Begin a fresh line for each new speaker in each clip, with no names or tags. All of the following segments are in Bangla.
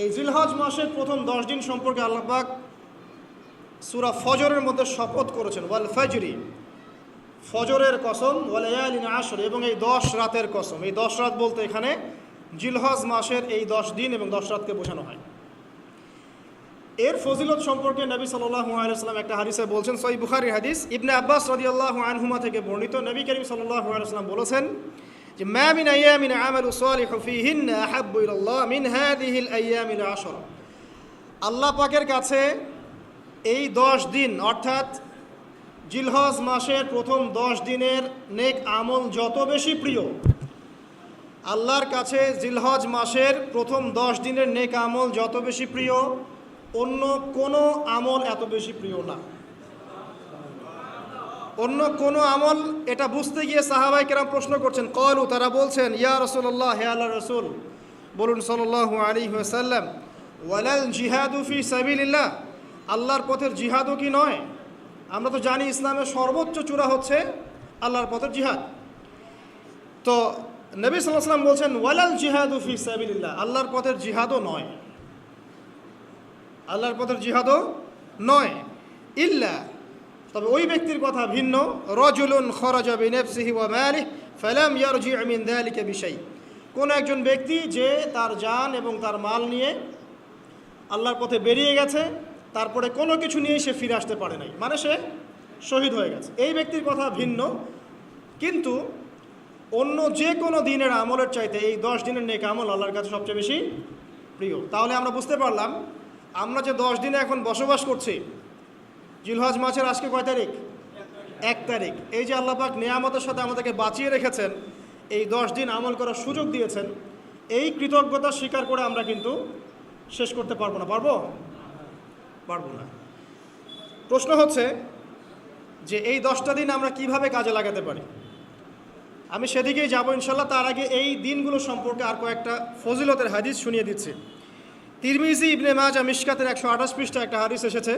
এই জিলহজ মাসের প্রথম 10 দিন সম্পর্কে আল্লাহ পাক সূরা ফজরের মধ্যে শপথ করেছেন, ওয়াল ফাজরি, ফজরের কসম, ওয়াল লায়ালিন আশর, এবং এই 10 রাতের কসম। এই 10 রাত বলতে এখানে জিলহজ মাসের এই 10 দিন এবং 10 রাতকে বোঝানো হয়। এর ফজিলত সম্পর্কে নবী সাল্লাল্লাহু আলাইহি ওয়াসাল্লাম একটা হাদিসে বলছেন, সহিহ বুখারীর হাদিস, ইবনে আব্বাস রাদিয়াল্লাহু আনহুমা থেকে বর্ণিত, নবী করিম সাল্লাল্লাহু আলাইহি ওয়াসাল্লাম বলেছেন যে মা মিন আইয়ামিন আমালু সালিহু ফীহিন্না আহাব্বু ইলাল্লাহ মিন হাযিহিল আইয়ামিল আশর। আল্লাহ পাকের কাছে এই 10 দিন অর্থাৎ জিলহজ মাসের প্রথম 10 দিনের নেক আমল যত বেশি প্রিয়, আল্লাহর কাছে জিলহজ মাসের প্রথম 10 দিনের নেক আমল যত বেশি প্রিয়, অন্য কোনো আমল এত বেশি প্রিয় না। অন্য কোনো আমল, এটা বুঝতে গিয়ে সাহাবায়ে কেরাম প্রশ্ন করছেন, ক্বালু, তারা বলছেন, ইয়া রাসূলুল্লাহ, হে আল্লাহর রাসূল, বলুন সাল্লাল্লাহু আলাইহি ওয়াসাল্লাম, ওয়ালাল জিহাদু ফি সাবিলিল্লাহ, আল্লাহর পথের জিহাদও কি নয়? আমরা তো জানি ইসলামের সর্বোচ্চ চূড়া হচ্ছে আল্লাহর পথের জিহাদ। তো নবী সাল্লাল্লাহু আলাইহি ওয়াসাল্লাম বলছেন, ওয়ালাল জিহাদু ফি সাবিলিল্লাহ, আল্লাহর পথের জিহাদও নয়, আল্লাহর পথের জিহাদও নয়, ইল্লা, তবে ওই ব্যক্তির কথা ভিন্ন, রাজুলুন খরাজা বিনাফসিহি ওয়া মালিহি ফালাম ইয়ারজি' মিন যালিকা বিশাই, কোন একজন ব্যক্তি যে তার জান এবং তার মাল নিয়ে আল্লাহর পথে বেরিয়ে গেছে, তারপরে কোনো কিছু নিয়ে সে ফিরে আসতে পারে নাই, মানে সে শহীদ হয়ে গেছে, এই ব্যক্তির কথা ভিন্ন। কিন্তু অন্য যে কোনো দিনের আমলের চাইতে এই 10 দিনের নেক আমল আল্লাহর কাছে সবচেয়ে বেশি প্রিয়। তাহলে আমরা বুঝতে পারলাম, আমরা যে 10 দিনে এখন বসবাস করছি, জিলহজ মাসের আজকে কয় তারিখ? 1 তারিখ। এই যে আল্লাহ পাক নিয়ামতের সাথে আমাদেরকে বাঁচিয়ে রেখেছেন, এই 10 দিন আমল করার সুযোগ দিয়েছেন, এই কৃতজ্ঞতা স্বীকার করে আমরা কিন্তু শেষ করতে পারবো না। পারবো না। প্রশ্ন হচ্ছে যে এই 10টা দিন আমরা কিভাবে কাজে লাগাতে পারি। আমি সেদিকেই যাব ইনশাল্লাহ। তার আগে এই দিনগুলো সম্পর্কে আর কয়েকটা ফজিলতের হাদিস শুনিয়ে দিচ্ছি। তিরমিজি, ইবনে মাজাহ, মিশকাতের 128 পৃষ্ঠা একটা হাদিস এসেছে,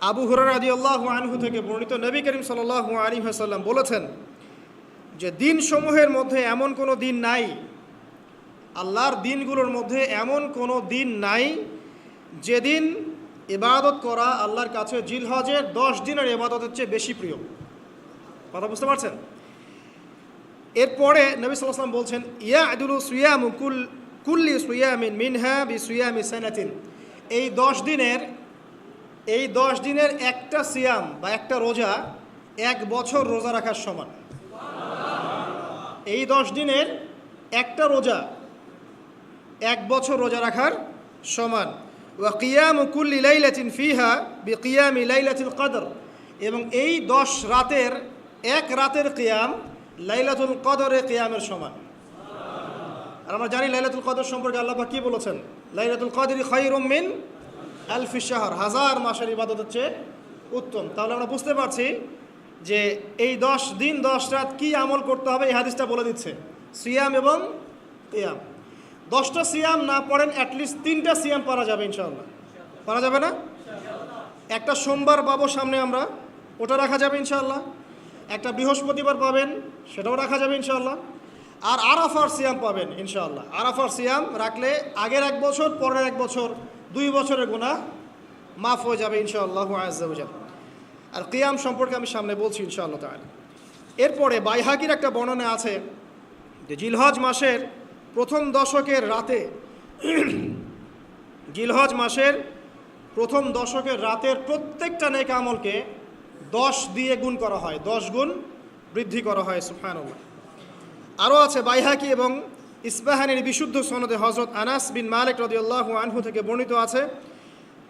আবু হুরায়রা রাদিয়াল্লাহু আনহু থেকে বর্ণিত, নবী করিম সাল্লাল্লাহু আলাইহি ওয়াসাল্লাম বলেছেন যে দিনসমূহের মধ্যে এমন কোনো দিন নাই, আল্লাহর দিনগুলোর মধ্যে এমন কোনো দিন নাই যেদিন ইবাদত করা আল্লাহর কাছে জিলহজের 10 দিনের ইবাদতের চেয়ে বেশি প্রিয়। কথা বুঝতে পারছেন? এরপরে নবী সাল্লাল্লাহু আলাইহি ওয়াসাল্লাম বলছেন, ইয়াদুলু সিয়ামু কুল্লি সিয়ামিন মিনহা বিসিয়ামি সানাতিন, এই 10 দিনের একটা সিয়াম বা একটা রোজা 1 বছর রোজা রাখার সমান। এই 10 দিনের একটা রোজা 1 বছর রোজা রাখার সমান। ওয়া কিয়ামু কুল্লি লাইলাতিন ফিহা বিকিয়ামি লাইলাতুল কদর, এবং এই 10 রাতের এক রাতের কিয়াম লাইলাতুল কদরের কিয়ামের সমান। আর আমরা জানি লাইলাতুল কদর সম্পর্কে আল্লাহ পাক কি বলেছেন, লাইলাতুল কদরি খায়রুম মিন আলফি শাহর, 1000 মাসের ইবাদতের চেয়ে উত্তম। তাহলে আমরা বুঝতে পারছি যে এই 10 দিন 10 রাত কি আমল করতে হবে, এই হাদিসটা বলে দিচ্ছে, সিয়াম এবং কিয়াম। 10টা সিয়াম না পড়েন, অ্যাটলিস্ট 3টা সিয়াম পারা যাবে ইনশাআল্লাহ। পারা যাবে না? একটা সোমবার পাবো সামনে আমরা, ওটা রাখা যাবে ইনশাআল্লাহ। একটা বৃহস্পতিবার পাবেন, সেটাও রাখা যাবে ইনশাআল্লাহ। আর আরাফার সিয়াম পাবেন ইনশাআল্লাহ। আরাফার সিয়াম রাখলে আগের 1 বছর, পরের 1 বছর, 2 বছরের গুনাহ মাফ হয়ে যাবে ইনশাআল্লাহু আযজা ওয়া জাল। আর কিয়াম সম্পর্কে আমি সামনে বলছি ইনশাআল্লাহ তাআলা। এরপরে বাইহাকির একটা বর্ণনা আছে যে জিলহজ মাসের প্রথম দশকের রাতে, জিলহজ মাসের প্রথম দশকের রাতের প্রত্যেকটা নেক আমলকে 10 দিয়ে গুণ করা হয়, 10 গুণ বৃদ্ধি করা হয়। সুবহানাল্লাহ। আরও আছে বাইহাকি এবং ইসবাহানির বিশুদ্ধ সনদে হযরত আনাস বিন মালিক রাদিয়াল্লাহু আনহু থেকে বর্ণিত আছে,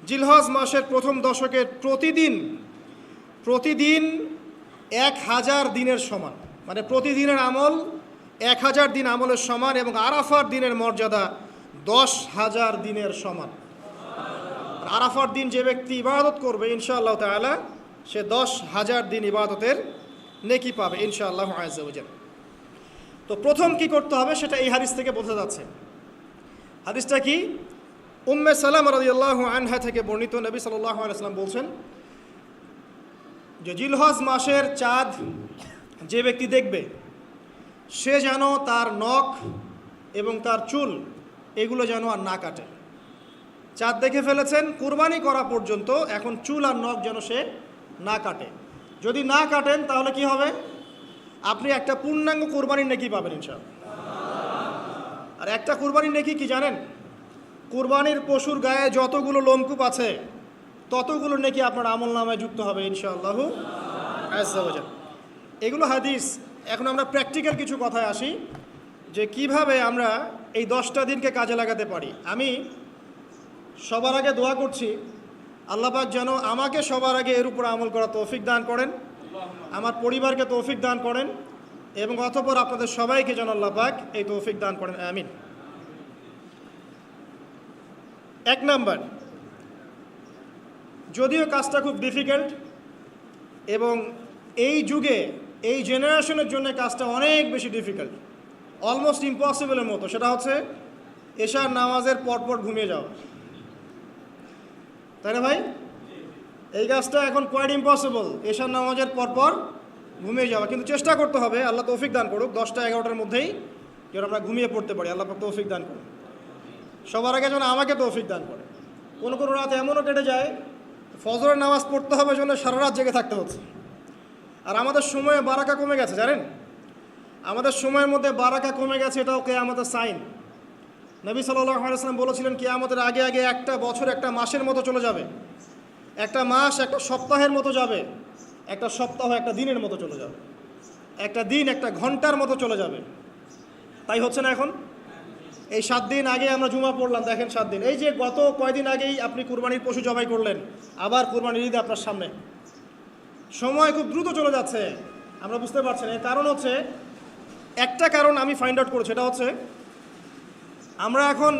জিলহজ মাসের প্রথম দশকের প্রতিদিন 1000 দিনের সমান, মানে প্রতিদিনের আমল 1000 দিন আমলের সমান, এবং আরাফার দিনের মর্যাদা 10,000 দিনের সমান। আরাফার দিন যে ব্যক্তি ইবাদত করবে ইনশাআল্লাহ তাআলা, সে 10,000 দিন ইবাদতের নেকি পাবে ইনশাআল্লাহু আযজা ওয়া জাল। তো প্রথম কি করতে হবে সেটা এই হাদিস থেকে বোঝা যাচ্ছে। হাদিসটা কি? উম্মে সালামা রাদিয়াল্লাহু আনহা থেকে বর্ণিত, নবী সাল্লাল্লাহু আলাইহি ওয়াসাল্লাম বলছেন যে জিলহজ মাসের চাঁদ যে ব্যক্তি দেখবে, সে যেন তার নখ এবং তার চুল এগুলো যেন আর না কাটে। চাঁদ দেখে ফেলেছেন, কুরবানি করা পর্যন্ত এখন চুল আর নখ যেন সে না কাটে। যদি না কাটেন তাহলে কি হবে? আপনি একটা পূর্ণাঙ্গ কুরবানির নেকি পাবেন ইনশাআল্লাহ। আর একটা কুরবানির নেকি কি জানেন? কুরবানির পশুর গায়ে যতগুলো লোমকূপ আছে ততগুলো নেকি আপনার আমল নামায় যুক্ত হবে ইনশাআল্লাহু আযজা ওয়া জাল। এগুলো হাদিস। এখন আমরা প্র্যাকটিক্যাল কিছু কথায় আসি যে কিভাবে আমরা এই 10টা দিনকে কাজে লাগাতে পারি। আমি সবার আগে দোয়া করছি আল্লাহ পাক যেন আমাকে সবার আগে এর উপর আমল করা তৌফিক দান করেন, আমার পরিবারকে তৌফিক দান করেন, এবং অতঃপর আপনাদের সবাইকে যেন আল্লাহ পাক এই তৌফিক দান করেন, আমিন। 1 নাম্বার, যদিও কাজটা খুব ডিফিকাল্ট এবং এই যুগে এই জেনারেশনের জন্য কাজটা অনেক বেশি ডিফিকাল্ট, অলমোস্ট ইম্পসিবলের মতো, সেটা হচ্ছে এশার নামাজের পরপর ঘুমিয়ে যাওয়া। তাই না ভাই? এই কাজটা এখন কোয়াইট ইম্পসিবল, এশার নামাজের পরপর ঘুমিয়ে যাওয়া। কিন্তু চেষ্টা করতে হবে, আল্লাহ তৌফিক দান করুক, 10টা-11টার মধ্যেই যেন আমরা ঘুমিয়ে পড়তে পারি। আল্লাহ পাক তৌফিক দান করুন। সবার আগে যেন আমাকে তৌফিক দান করে। কোনো কোনো রাত এমনও কেটে যায় ফজরের নামাজ পড়তে হবে জন্য সারা রাত জেগে থাকতে হচ্ছে। আর আমাদের সময়ে বারাকা কমে গেছে, জানেন? আমাদের সময়ের মধ্যে বারাকা কমে গেছে, এটাও কিয়ামতের সাইন। নবী সাল্লাল্লাহু আলাইহি ওয়াসাল্লাম বলেছিলেন কিয়ামতের আগে আগে একটা বছর একটা মাসের মতো চলে যাবে, একটা মাস একটা সপ্তাহের মতো যাবে, একটা সপ্তাহ একটা দিনের মতো চলে যাবে, একটা দিন একটা ঘন্টার মতো চলে যাবে। তাই হচ্ছে না এখন? এই 7 দিন আগে আমরা জুমা পড়লাম, দেখেন 7 দিন। এই যে গত কয়দিন আগেই আপনি কুরবানির পশু জবাই করলেন, আবার কুরবানির ঈদ আপনার সামনে। সময় খুব দ্রুত চলে যাচ্ছে, আমরা বুঝতে পারছি না। এর কারণ হচ্ছে, একটা কারণ আমি ফাইন্ড আউট করেছি, এটা হচ্ছে আমরা এখন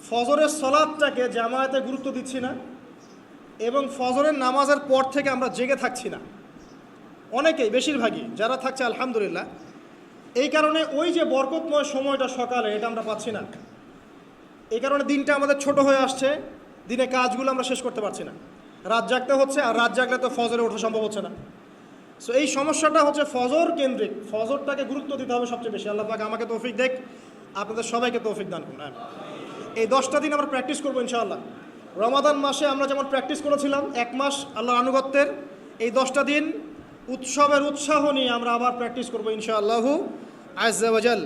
ফজরের সলাতটাকে জামায়াতে গুরুত্ব দিচ্ছি না, এবং ফজরের নামাজের পর থেকে আমরা জেগে থাকছি না। অনেকেই, বেশিরভাগই যারা থাকছে আলহামদুলিল্লাহ। এই কারণে ওই যে বরকতময় সময়টা সকালে, এটা আমরা পাচ্ছি না। এই কারণে দিনটা আমাদের ছোট হয়ে আসছে, দিনে কাজগুলো আমরা শেষ করতে পারছি না, রাত জাগতে হচ্ছে, আর রাত জাগলে তো ফজরে ওঠা সম্ভব হচ্ছে না। সো এই সমস্যাটা হচ্ছে ফজর কেন্দ্রিক, ফজরটাকে গুরুত্ব দিতে হবে সবচেয়ে বেশি। আল্লাহ পাক আমাকে তৌফিক দেখ, আপনাদের সবাইকে তৌফিক দান করুন। এই 10টা দিন আমরা প্র্যাকটিস করবো ইনশাআল্লাহ। রমাদান মাসে আমরা যেমন প্র্যাকটিস করেছিলাম 1 মাস আল্লাহর আনুগত্যের, এই 10টা দিন উৎসবের উৎসাহ নিয়ে আমরা আবার প্র্যাকটিস করবো ইনশাআল্লাহু আযজা ওয়া জাল।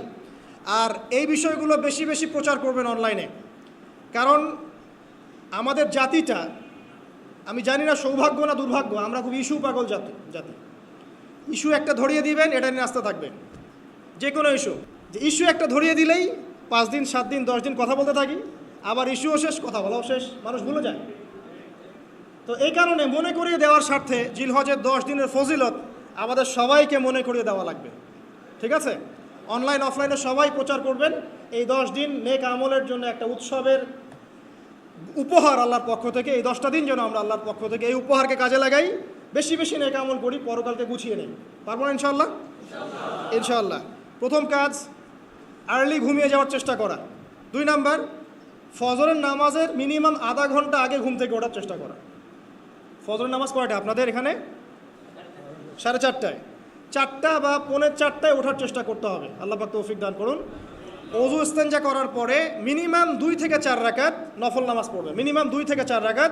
আর এই বিষয়গুলো বেশি বেশি প্রচার করবেন অনলাইনে, কারণ আমাদের জাতিটা, আমি জানি না সৌভাগ্য না দুর্ভাগ্য, আমরা খুব ইস্যু পাগল জাতি। ইস্যু একটা ধরিয়ে দিবেন, এটা নিয়ে আসতে থাকবেন, যে কোনো ইস্যু। যে ইস্যু একটা ধরিয়ে দিলেই 5 দিন 7 দিন 10 দিন কথা বলতে থাকি, আবার ইস্যুও শেষ, কথা বলাও শেষ, মানুষ ভুলে যায়। তো এই কারণে মনে করিয়ে দেওয়ার স্বার্থে জিলহজের 10 দিনের ফজিলত আমাদের সবাইকে মনে করিয়ে দেওয়া লাগবে, ঠিক আছে? অনলাইন অফলাইনে সবাই প্রচার করবেন। এই 10 দিন নেক আমলের জন্য একটা উৎসবের উপহার আল্লাহর পক্ষ থেকে। এই 10টা দিন যেন আমরা আল্লাহর পক্ষ থেকে এই উপহারকে কাজে লাগাই, বেশি বেশি নেক আমল করি, পরকালকে গুছিয়ে নেই। পারবো না ইনশাআল্লাহ? ইনশাআল্লাহ। প্রথম কাজ, আর্লি ঘুমিয়ে যাওয়ার চেষ্টা করা। 2 নাম্বার, ফজরের নামাজের মিনিমাম আধা ঘন্টা আগে ঘুম থেকে ওঠার চেষ্টা করা। ফজরের নামাজ কয়টা আপনাদের এখানে? 4:30টায়। 4টা বা 4:45টায় ওঠার চেষ্টা করতে হবে। আল্লাহ পাক তৌফিক দান করুন। ওযু ইস্তেঞ্জা করার পরে মিনিমাম 2 থেকে 4 রাকাত নফল নামাজ পড়বে, মিনিমাম 2 থেকে 4 রাকাত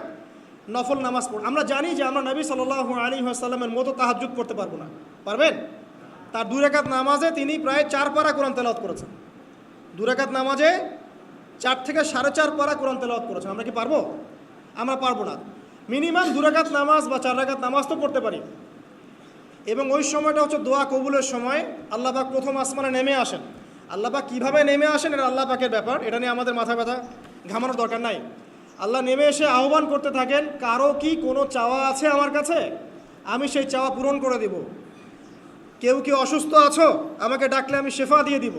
নফল নামাজ পড়বে। আমরা জানি যে আমরা নবী সাল্লাল্লাহু আলাইহি ওয়াসাল্লামের মতো তাহাজ্জুদ পড়তে পারবো না। পারবেন? তার 2 রাকাত নামাজে তিনি প্রায় 4 পারা কোরআন তেলাওয়াত করেছেন। 2 রাকাত নামাজে 4 থেকে 4.5 পারা কোরআন তেলাওয়াত করেছেন। আমরা কি পারবো? আমরা পারবো না। মিনিমাম 2 রাকাত নামাজ বা 4 রাকাত নামাজ তো পড়তে পারি। এবং ওই সময়টা হচ্ছে দোয়া কবুলের সময়। আল্লাহ পাক প্রথম আসমানে নেমে আসেন। আল্লাহ পাক কীভাবে নেমে আসেন এটা আল্লাহ পাকের ব্যাপার, এটা নিয়ে আমাদের মাথা ব্যথা ঘামানোর দরকার নাই। আল্লাহ নেমে এসে আহ্বান করতে থাকেন, কারো কি কোনো চাওয়া আছে আমার কাছে? আমি সেই চাওয়া পূরণ করে দিব। কেউ কি অসুস্থ আছো? আমাকে ডাকলে আমি শেফা দিয়ে দিব।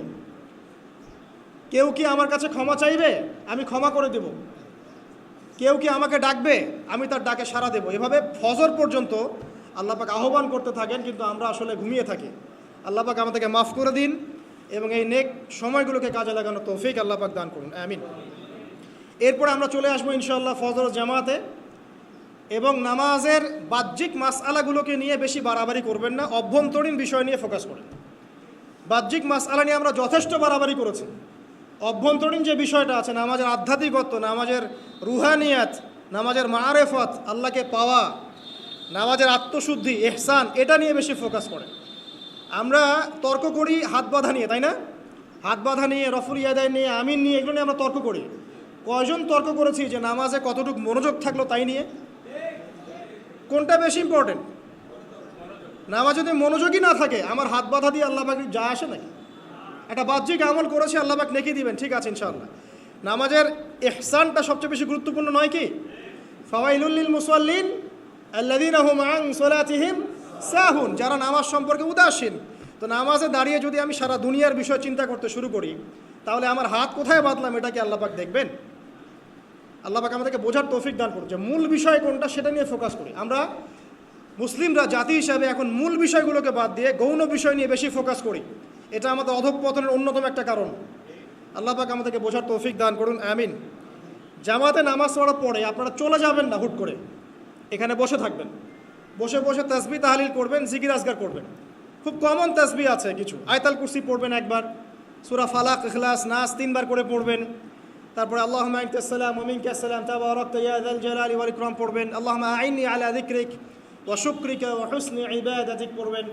কেউ কি আমার কাছে ক্ষমা চাইবে? আমি ক্ষমা করে দেব। কেউ কি আমাকে ডাকবে? আমি তার ডাকে সাড়া দেব। এভাবে ফজর পর্যন্ত আল্লাহ পাক আহ্বান করতে থাকেন, কিন্তু আমরা আসলে ঘুমিয়ে থাকি। আল্লাহ পাক আমাদেরকে মাফ করে দিন এবং এই নেক সময়গুলোকে কাজে লাগানো তৌফিক আল্লাহ পাক দান করুন, আমিন। এরপরে আমরা চলে আসবো ইনশাআল্লাহ ফজর জামাতে। এবং নামাজের বাহ্যিক মাসআলাগুলোকে নিয়ে বেশি বাড়াবাড়ি করবেন না, অভ্যন্তরীণ বিষয় নিয়ে ফোকাস করেন। বাহ্যিক মাসআলা নিয়ে আমরা যথেষ্ট বাড়াবাড়ি করেছি, অভ্যন্তরীণ যে বিষয়টা আছে, নামাজের আধ্যাত্মিকত্ব, নামাজের রুহানিয়াত, নামাজের মারেফত, আল্লাহকে পাওয়া, নামাজের আত্মশুদ্ধি, ইহসান, এটা নিয়ে বেশি ফোকাস করে। আমরা তর্ক করি হাত বাঁধা নিয়ে, তাই না? হাত বাঁধা নিয়ে, রফুল ইয়াদাই নিয়ে, আমিন নিয়ে, এগুলো নিয়ে আমরা তর্ক করি। কয়জন তর্ক করেছি যে নামাজে কতটুকু মনোযোগ থাকলো তাই নিয়ে? কোনটা বেশি ইম্পর্টেন্ট? নামাজ যদি মনোযোগই না থাকে, আমার হাত বাঁধা দিয়ে আল্লাহ পাক যা আসে নাকি? একটা বাহ্যিক আমল করেছে, আল্লাহ পাক নেকি দিবেন, ঠিক আছে ইনশাআল্লাহ। নামাজের ইহসানটা সবচেয়ে বেশি গুরুত্বপূর্ণ নয় কি? ফাওয়াইলুল লিল মুসাল্লিন আল্লাযীনা হুম আন সালাতিহিম সাহুন, যারা নামাজ সম্পর্কে উদাসীন। তো নামাজে দাঁড়িয়ে যদি আমি সারা দুনিয়ার বিষয় চিন্তা করতে শুরু করি, তাহলে আমার হাত কোথায় বাঁধলাম এটা কি আল্লাহ পাক দেখবেন? আল্লাহ পাক আমাদেরকে বোঝার তৌফিক দান করুন যে মূল বিষয় কোনটা সেটা নিয়ে ফোকাস করি। আমরা মুসলিমরা জাতি হিসাবে এখন মূল বিষয়গুলোকে বাদ দিয়ে গৌণ বিষয় নিয়ে বেশি ফোকাস করি। এটা আমাদের অধঃপতনের অন্যতম একটা কারণ। আল্লাহ পাক আমাদেরকে বোঝার তৌফিক দান করুন, আমিন। জামাতে নামাজ পড়ার পরে আপনারা চলে যাবেন না হুট করে, এখানে বসে থাকবেন, বসে বসে তাসবিহ তাহলিল করবেন, জিকির আজকার করবেন। খুব কমন তাসবিহ আছে কিছু, আয়াতুল কুরসি পড়বেন একবার, সূরা ফালাক, ইখলাস, নাস 3 বার করে পড়বেন। তারপরে আল্লাহুম্মা আনতাস সালাম ওয়া মিনকাস সালাম তাবারাকতা ইয়া যাল জালালি ওয়াল ইকরাম পড়বেন। আল্লাহুম্মা আইন্নি আলা যিকরিক ওয়া শুকরিকা ওয়া হুসনি ইবাদাতিক পড়বেন।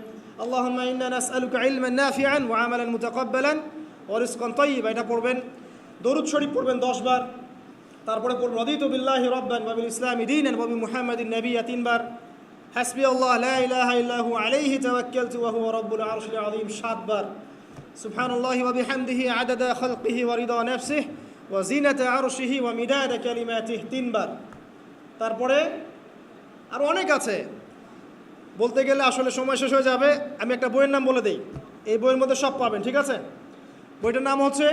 আল্লাহুম্মা ইন্না নাসআলুকা ইলমান নাফিআন ওয়া আমালান মুতাকাব্বালান ওয়া রিজকান তাইয়্যিবা, এটা পড়বেন। দরুদ শরীফ পড়বেন 10 বার। তারপরে পড়বেন রাদিতু বিল্লাহি রাব্বান ওয়া বিল ইসলামি দীনান ওয়া বি মুহাম্মাদিন নাবিয়্যা 3 বার। হাসবি আল্লাহ লা ইলাহা ইল্লা হু আলাইহি তাওয়াক্কালতু ওয়া হুয়া রাব্বুল আরশিল আযীম 7 বার। সুবহানাল্লাহি ওয়া বিহামদিহি আদাদা খালকিহি ওয়া রিদা নাফসিহি ওয়া জিনাতা আরশিহি ওয়া মিদাদা কালিমাতিহি 3 বার। তারপরে আর অনেক আছে, বলতে গেলে আসলে সময় শেষ হয়ে যাবে। আমি একটা বইয়ের নাম বলে দেই, এই বইয়ের মধ্যে সব পাবেন, ঠিক আছে? বইটার নাম হচ্ছে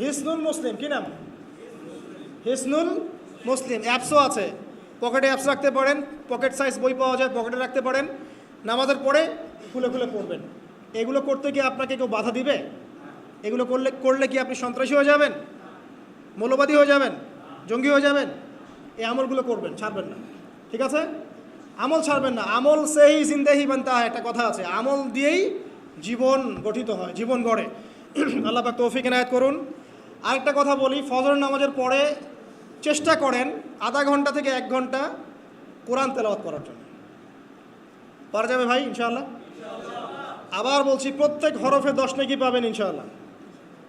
হিসনুল মুসলিম। কি নাম? হিসনুল মুসলিম। অ্যাপসও আছে, পকেটে অ্যাপস রাখতে পারেন, পকেট সাইজ বই পাওয়া যায়, পকেটে রাখতে পারেন। নামাজের পরে খুলে খুলে পড়বেন। এগুলো করতে গিয়ে আপনাকে কেউ বাধা দিবে? এগুলো করলে কি আপনি সন্ত্রাসী হয়ে যাবেন, মৌলবাদী হয়ে যাবেন, জঙ্গি হয়ে যাবেন? এই আমলগুলো করবেন, ছাড়বেন না, ঠিক আছে? আমল ছাড়বেন না। আমল সেই জিন্দেহি বানতা হয়, একটা কথা আছে, আমল দিয়েই জীবন গঠিত হয়, জীবন গড়ে। আল্লাহ পাক তৌফিক এনায়েত করুন। আরেকটা কথা বলি, ফজর নামাজের পরে চেষ্টা করেন আধা ঘন্টা থেকে 1 ঘন্টা কোরআন তেলাওয়াত করার জন্য। পারা যাবে ভাই ইনশাআল্লাহ? আবার বলছি, প্রত্যেক হরফে 10 নেকি পাবেন ইনশাআল্লাহ।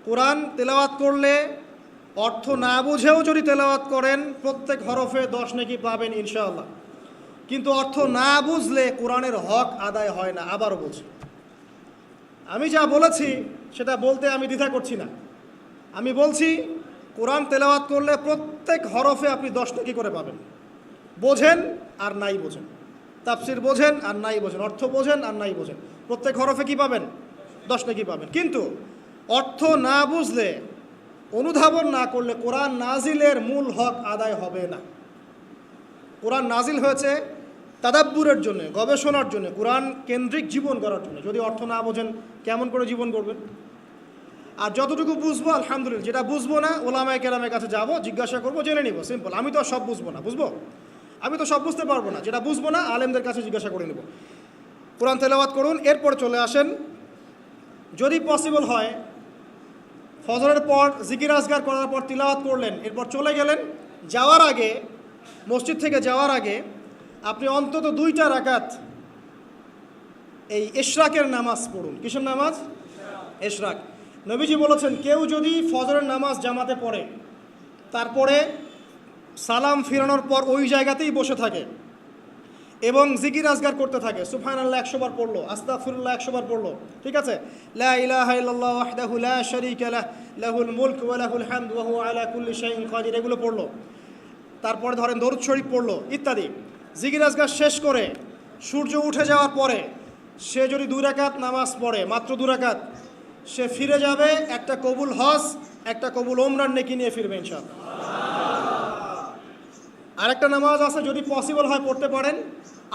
কোরআন তেলাওয়াত করলে অর্থ না বুঝেও যদি তেলাওয়াত করেন, প্রত্যেক হরফে 10 নেকি পাবেন ইনশাআল্লাহ। কিন্তু অর্থ না বুঝলে কোরআনের হক আদায় হয় না। আবারও বলছি, আমি যা বলেছি সেটা বলতে আমি দ্বিধা করছি না। আমি বলছি কোরআন তেলাওয়াত করলে প্রত্যেক হরফে আপনি 10 নেকি করে পাবেন। বোঝেন আর নাই বোঝেন, তাফসির বোঝেন আর নাই বোঝেন, অর্থ বোঝেন আর নাই বোঝেন, প্রত্যেক হরফে কি পাবেন? 10 নেকি পাবেন। কিন্তু অর্থ না বুঝলে, অনুধাবন না করলে কোরআন নাজিলের মূল হক আদায় হবে না। কোরআন নাজিল হয়েছে তাদাব্বুরের জন্য, গবেষণার জন্য, কোরআন কেন্দ্রিক জীবন গড়ার জন্য। যদি অর্থ না বোঝেন কেমন করে জীবন গড়বেন? আর যতটুকু বুঝবো আলহামদুলিল্লাহ, যেটা বুঝবো না ওলামায়ে কেরামের কাছে যাব, জিজ্ঞাসা করবো, জেনে নিব, সিম্পল। আমি তো সব বুঝবো না, বুঝবো? আমি তো সব বুঝতে পারবো না, যেটা বুঝবো না আলেমদের কাছে জিজ্ঞাসা করে নেব। কোরআন তেলাওয়াত করুন। এরপর চলে আসেন, যদি পসিবল হয়, ফজরের পর জিকির আজকার করার পর তিলাওয়াত করলেন, এরপর চলে গেলেন, যাওয়ার আগে, মসজিদ থেকে যাওয়ার আগে আপনি অন্তত 2টা রাকাত এই ইশরাকের নামাজ পড়ুন। কিসের নামাজ? ইশরাক। নবীজি বলেছেন, কেউ যদি ফজরের নামাজ জামাতে পড়ে, তারপরে সালাম ফিরানোর পর ওই জায়গাতেই বসে থাকে এবং জিকির আজগার করতে থাকে, সুবহানাল্লাহ 100 বার পড়লো, আস্তাগফিরুল্লাহ 100 বার পড়লো, ঠিক আছে, লা ইলাহা ইল্লাল্লাহ ওয়াহদাহু লা শারীকা লাহ লাহুল মুলক ওয়া লাহুল হামদ ওয়া হুয়া আলা কুল্লি শাইইন কাদির, এগুলো পড়লো। তারপরে ধরেন দরুদ শরীফ পড়লো ইত্যাদি। জিকির আজগার শেষ করে সূর্য উঠে যাওয়ার পরে সে যদি 2 রাকাত নামাজ পড়ে, মাত্র 2 রাকাত, সে ফিরে যাবে একটা কবুল হজ, একটা কবুল ওমরার নেকি নিয়ে ফিরবে ইনশাআল্লাহ। আরেকটা নামাজ আছে, যদি পসিবল হয় পড়তে পারেন,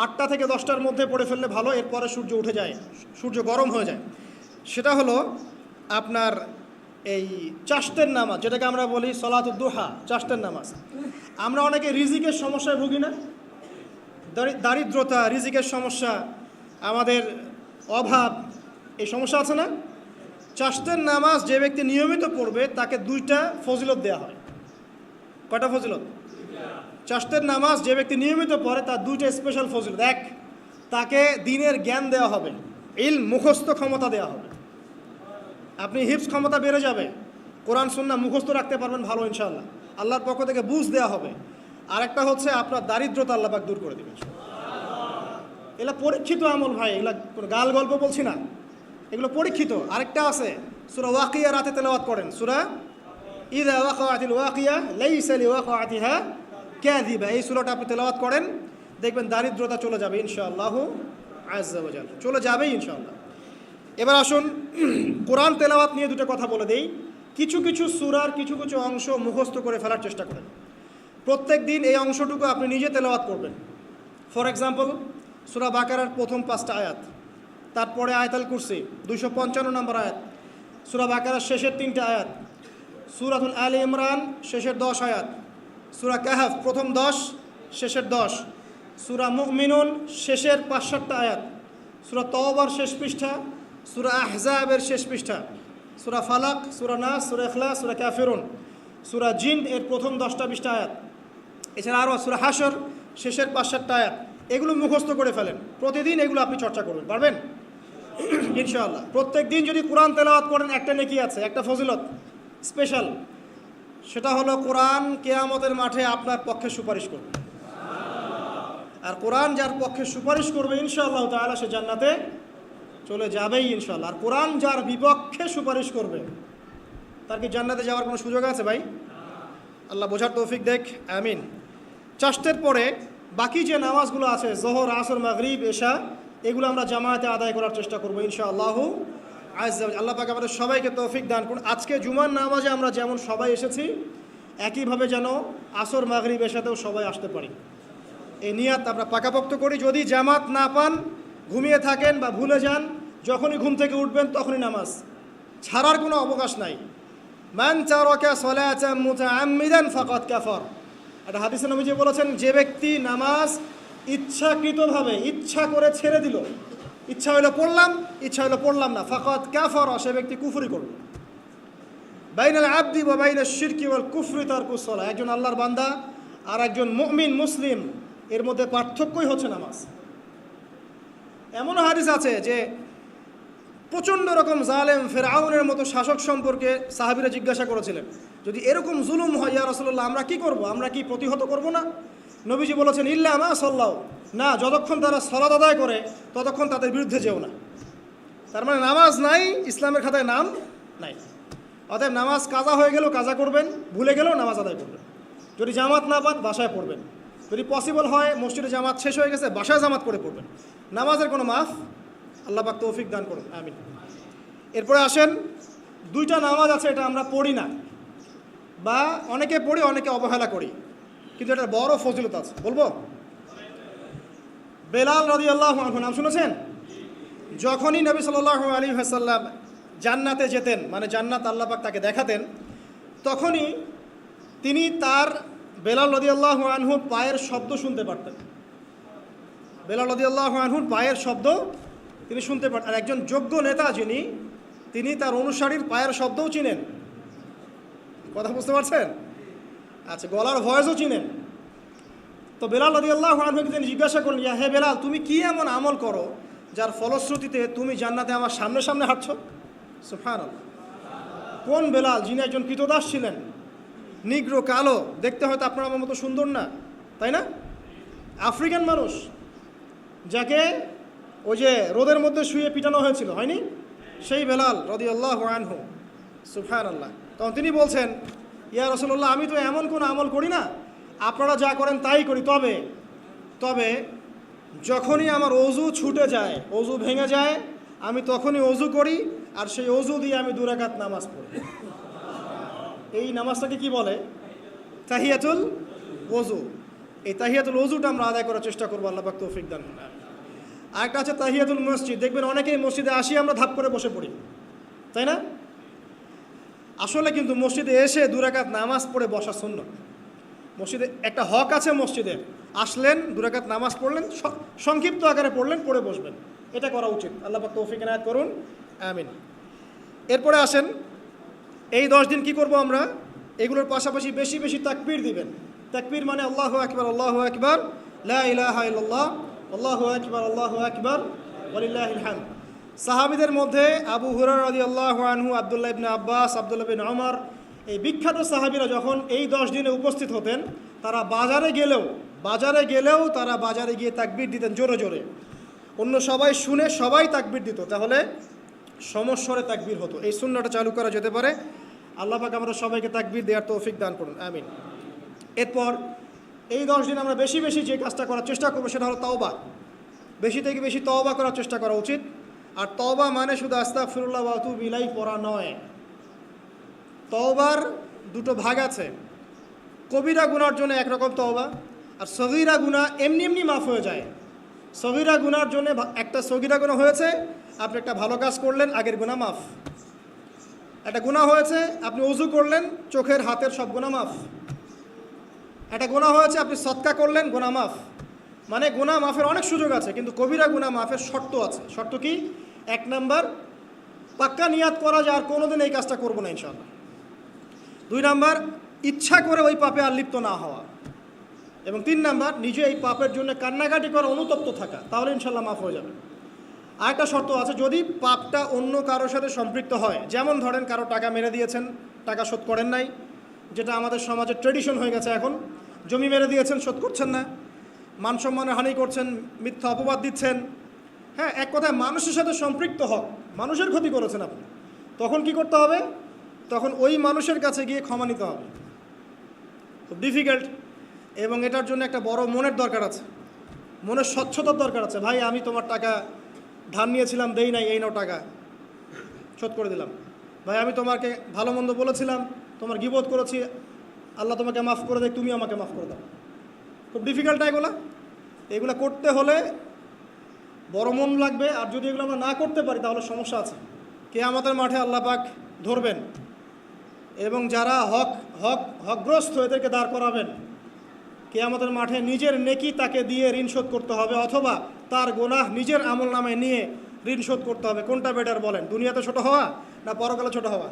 8টা থেকে 10টার মধ্যে পড়ে ফেললে ভালো, এরপরে সূর্য উঠে যায়, সূর্য গরম হয়ে যায়। সেটা হলো আপনার এই চাষ্টের নামাজ, যেটাকে আমরা বলি সলাতুদ দুহা, চাষ্টের নামাজ। আমরা অনেকে রিজিকের সমস্যায় ভুগি না? দারিদ্রতা, রিজিকের সমস্যা, আমাদের অভাব, এই সমস্যা আছে না? চাষতের নামাজ যে ব্যক্তি নিয়মিত পড়বে তাকে 2টা ফজিলত দেওয়া হয়। কয়টা ফজিলত? চাষতের নামাজ যে ব্যক্তি নিয়মিত পড়ে তার 2টা স্পেশাল ফজিলত। এক, তাকে দ্বীনের জ্ঞান দেওয়া হবে, ইলম মুখস্থ ক্ষমতা দেওয়া হবে। আপনি হিফজ ক্ষমতা বেড়ে যাবে, কোরআন সুন্নাহ মুখস্থ রাখতে পারবেন ভালো ইনশাআল্লাহ, আল্লাহর পক্ষ থেকে বুঝ দেওয়া হবে। আর একটা হচ্ছে আপনার দারিদ্রতা আল্লাহ পাক দূর করে দেবেন। এগুলো পরীক্ষিত আমল ভাই, এগুলো কোনো গাল গল্প বলছি না, এগুলো পরীক্ষিত। আরেকটা আছে, সূরা ওয়াকিয়া রাতে তেলাওয়াত করেন, সূরা ইযা ওয়াকাআতিল ওয়াকিয়া লাইসা লিওয়াকাআতিহা কাযিবা, এই সূরাটা আপনি তেলাওয়াত করেন, দেখবেন দারিদ্রতা চলে যাবে ইনশাআল্লাহ আযজা ওয়া জাল্লা, চলে যাবেই ইনশাআল্লাহ। এবার আসুন কোরআন তেলাওয়াত নিয়ে 2টা কথা বলে দেই। কিছু কিছু সূরার কিছু কিছু অংশ মুখস্থ করে ফেলার চেষ্টা করেন। প্রত্যেক দিন এই অংশটুকু আপনি নিজে তেলাওয়াত করবেন। ফর এক্সাম্পল, সূরা বাকারার প্রথম 5টা আয়াত, তারপরে আয়াতুল কুরসি 255 নম্বর আয়াত, সূরা বাকারার শেষের 3টা আয়াত, সূরাতুল আলী ইমরান শেষের 10 আয়াত, সূরা কাহফ প্রথম 10 শেষের 10, সূরা মুমিনুন শেষের 5-7টা আয়াত, সূরা তওবার শেষ পৃষ্ঠা, সূরা আহজাবের শেষ পৃষ্ঠা, সূরা ফালাক, সূরা নাস, সূরা ইখলাস, সূরা কাফিরুন, সূরা জিন এর প্রথম 10টা-20টা আয়াত, এছাড়া আরও সূরা হাশর শেষের 5-7টা আয়াত। এগুলো মুখস্থ করে ফেলেন, প্রতিদিন এগুলো আপনি চর্চা করবেন, পারবেন ইনশাআল্লাহ। প্রত্যেক দিন যদি কোরআন তেলাওয়াত করেন একটা নেকি আছে, একটা ফজিলত স্পেশাল, সেটা হলো কোরআন কিয়ামতের মাঠে আপনার পক্ষে সুপারিশ করবে। আর কোরআন যার পক্ষে সুপারিশ করবে ইনশাআল্লাহ তাআলা সে জান্নাতে চলে যাবেই ইনশাআল্লাহ। আর কোরআন যার বিপক্ষে সুপারিশ করবে তার কি জান্নাতে যাওয়ার কোনো সুযোগ আছে ভাই? আল্লাহ বোঝার তৌফিক দেখ, আমিন। চাষতের পরে বাকি যে নামাজগুলো আছে, জোহর, আসর, মাগরিব, এশা, এগুলো আমরা জামায়াতে আদায় করার চেষ্টা করবো ইনশাআল্লাহ আজ্জা ওয়া জাল্লা। আল্লাহ পাক আমাদের সবাইকে তৌফিক দান করুন। আজকে জুমার নামাজে আমরা যেমন সবাই এসেছি, একইভাবে যেন আসর, মাগরিব, এশাতেও সবাই আসতে পারি, এই নিয়াত আমরা পাকাপোক্ত করি। যদি জামাত না পান, ঘুমিয়ে থাকেন বা ভুলে যান, যখনই ঘুম থেকে উঠবেন তখনই নামাজ, ছাড়ার কোনো অবকাশ নাই। মান তারাকা সালাতান মুতাআম্মিদান ফাকাদ কাফার, একটা হাদিসে নবীজি বলেছেন, যে ব্যক্তি নামাজ ইচ্ছাকৃতভাবে ইচ্ছা করে ছেড়ে দিল, ইচ্ছা হইলো পড়লাম, ইচ্ছা হইলো পড়লাম না, ফাকাদ কাফার, সে ব্যক্তি কুফরি করবে। বাইনাল আবদি ওয়া বাইনাশ শিরকি ওয়াল কুফরি তারকুস সালাহ, একজন আল্লাহর বান্দা আর একজন মুমিন মুসলিম এর মধ্যে পার্থক্যই হচ্ছে নামাজ। এমন হাদিস আছে যে প্রচণ্ড রকম জালেম ফেরাউনের মতো শাসক সম্পর্কে সাহাবীরা জিজ্ঞাসা করেছিলেন, যদি এরকম জুলুম হয় ইয়া রাসূলুল্লাহ, আমরা কি করব? আমরা কি প্রতিহত করব না? নবীজি বলেছেন, ইল্লা মা সাল্লাও, না, যতক্ষণ তারা সালাত আদায় করে ততক্ষণ তাদের বিরুদ্ধে যেও না। তার মানে নামাজ নাই, ইসলামের খাতায় নাম নাই। অতএব নামাজ কাজা হয়ে গেলেও কাজা করবেন, ভুলে গেলেও নামাজ আদায় করবেন। যদি জামাত না পান বাসায় পড়বেন, যদি পসিবল হয় মসজিদে জামাত শেষ হয়ে গেছে বাসায় জামাত করে পড়বেন। নামাজের কোনো মাফ, আল্লাহ পাক তৌফিক দান করুন, আমিন। এরপরে আসেন, 2টা নামাজ আছে, এটা আমরা পড়ি না, বা অনেকে পড়ি অনেকে অবহেলা করি, কিন্তু এটার বড় ফজিলত আছে, বলবো। বেলাল রাদিয়াল্লাহু আনহু নাম শুনেছেন? যখনই নবী সাল্লাল্লাহু আলাইহি ওয়াসাল্লাম জান্নাতে যেতেন, মানে জান্নাত আল্লাহ পাক তাকে দেখাতেন, তখনই তিনি তার বেলাল রাদিয়াল্লাহু আনহুর পায়ের শব্দ শুনতে পারতেন। বেলাল রাদিয়াল্লাহু আনহুর পায়ের শব্দ তিনি শুনতে পারতেন। আর একজন যোগ্য নেতা যিনি, তিনি তার অনুসারীর পায়ের শব্দও চিনেন। কথা বুঝতে পারছেন? আচ্ছা, গলার ভয়েসও চিনেন। তো বেলাল রাদিয়াল্লাহু আনহুকে তিনি জিজ্ঞাসা করলেন, ইয়া হে বেলাল, তুমি কি এমন আমল করো যার ফলশ্রুতিতে তুমি জান্নাতে আমার সামনে সামনে হাঁটছো? সুবহানাল্লাহ। কোন বেলাল? যিনি একজন কৃতদাস ছিলেন, নিগ্রো, কালো, দেখতে হয়তো আপনার আমার মতো সুন্দর না, তাই না? আফ্রিকান মানুষ, যাকে ওই যে রোদের মধ্যে শুয়ে পিটানো হয়েছিল, হয়নি? সেই বেলাল রাদিয়াল্লাহু আনহু, সুবহানাল্লাহ। তখন তিনি বলছেন, ইয়া রাসূলুল্লাহ, আমি তো এমন কোনো আমল করি না, আপনারা যা করেন তাই করি, তবে যখনই আমার অজু ছুটে যায়, অজু ভেঙে যায়, আমি তখনই অজু করি, আর সেই অজু দিয়ে আমি 2 রাকাত নামাজ পড়ি। এই নামাজটাকে কি বলে? তাহিয়াতুল ওযু। এই তাহিয়াতুল ওযুটা আমরা আদায় করার চেষ্টা করবো, আল্লাহ পাক তৌফিক দান করুন। আরেকটা আছে তাহিয়াতুল মসজিদ। দেখবেন অনেকেই মসজিদে আসি আমরা ধাপ করে বসে পড়ি, তাই না? আসলে কিন্তু মসজিদে এসে 2 রাকাত নামাজ পড়ে বসা সুন্নাত। মসজিদে একটা হক আছে, মসজিদে আসলেন 2 রাকাত নামাজ পড়লেন, সংক্ষিপ্ত আকারে পড়লেন, পড়ে বসবেন, এটা করা উচিত। আল্লাহ পাক তৌফিক এনায়েত করুন, আমিন। এরপরে আসেন, এই 10 দিন কি করব আমরা? এগুলোর পাশাপাশি বেশি বেশি তাকবীর দিবেন। তাকবীর মানে আল্লাহু আকবার, আল্লাহু আকবার, লা ইলাহা ইল্লাল্লাহ, আল্লাহু আকবার ওয়ালিল্লাহিল হামদ। সাহাবীদের মধ্যে আবু হুরায়রা রাদিয়াল্লাহু আনহু, আব্দুল্লাহ ইবনে আব্বাস, আব্দুল্লাহ বিন ওমর, এই বিখ্যাত সাহাবীরা যখন এই 10 দিনে উপস্থিত হতেন, তারা বাজারে গেলেও তারা বাজারে গিয়ে তাকবীর দিতেন জোরে জোরে। অন্য সবাই শুনে সবাই তাকবীর দিত, তাহলে সমস্বরে তাকবীর হতো। এই সুন্নাহটা চালু করা যেতে পারে। আল্লাহ পাক আমরা সবাইকে তাকবীর দেওয়ার তৌফিক দান করুন, আমিন। এরপর এই 10 দিন আমরা বেশি বেশি যে কাজটা করার চেষ্টা করবো সেটা হলো তওবা। বেশি থেকে বেশি তওবা করার চেষ্টা করা উচিত। আর তওবা মানে শুধু আস্তাগফিরুল্লাহ ওয়া আতুবু ইলাইহি পড়া নয়। তওবার দুটো ভাগ আছে। কবিরা গুনার জন্য একরকম তওবা, আর সগীরা গুনাহ এমনি এমনি মাফ হয়ে যায়। সগীরা গুনার জন্য একটা সগীরা গুনাহ হয়েছে, আপনি একটা ভালো কাজ করলেন, আগের গুনাহ মাফ। একটা গুনাহ হয়েছে, আপনি ওযু করলেন, চোখের হাতের সব গুনাহ মাফ। একটা গুনাহ হয়েছে, আপনি সদকা করলেন, গুনাহ মাফ। মানে গুনাহ মাফের অনেক সুযোগ আছে, কিন্তু কবিরা গুনাহ মাফের শর্ত আছে। শর্ত কি? 1 নাম্বার, পাক্কা নিয়াত করা যায় আর কোনোদিন এই কাজটা করবো না ইনশাআল্লাহ। 2 নাম্বার, ইচ্ছা করে ওই পাপে আর লিপ্ত না হওয়া। এবং 3 নাম্বার, নিজে এই পাপের জন্য কান্নাকাটি করা, অনুতপ্ত থাকা, তাহলে ইনশাআল্লাহ মাফ হয়ে যাবে। আরেকটা শর্ত আছে, যদি পাপটা অন্য কারোর সাথে সম্পৃক্ত হয়, যেমন ধরেন কারো টাকা মেরে দিয়েছেন, টাকা শোধ করেন নাই, যেটা আমাদের সমাজের ট্রেডিশন হয়ে গেছে এখন। জমি মেরে দিয়েছেন, শোধ করছেন না, মান সম্মানের হানি করছেন, মিথ্যা অপবাদ দিচ্ছেন। হ্যাঁ, এক কথায় মানুষের সাথে সম্পৃক্ত হক, মানুষের ক্ষতি করেছেন আপনি, তখন কি করতে হবে? তখন ওই মানুষের কাছে গিয়ে ক্ষমা নিতে হবে। খুব ডিফিকাল্ট, এবং এটার জন্য একটা বড় মনের দরকার আছে, মনের স্বচ্ছতার দরকার আছে। ভাই, আমি তোমার টাকা ধার নিয়েছিলাম, দেই নাই, এই নাও টাকা, শোধ করে দিলাম। ভাই, আমি তোমাকে ভালো মন্দ বলেছিলাম, তোমার গীবত করেছি, আল্লাহ তোমাকে মাফ করে দেয়, তুমি আমাকে মাফ করে দাও। খুব ডিফিকাল্ট এগুলো করতে হলে বড় মন লাগবে। আর যদি এগুলো আমরা না করতে পারি তাহলে সমস্যা আছে। কিয়ামতের মাঠে আল্লাহ পাক ধরবেন, এবং যারা হকগ্রস্ত এদেরকে দাঁড় করাবেন। কিয়ামতের মাঠে নিজের নেকি তাকে দিয়ে ঋণ শোধ করতে হবে, অথবা তার গুনাহ নিজের আমল নামে নিয়ে ঋণ শোধ করতে হবে। কোনটা বেটার বলেন? দুনিয়াতে ছোট হওয়া না পরকালে ছোট হওয়া?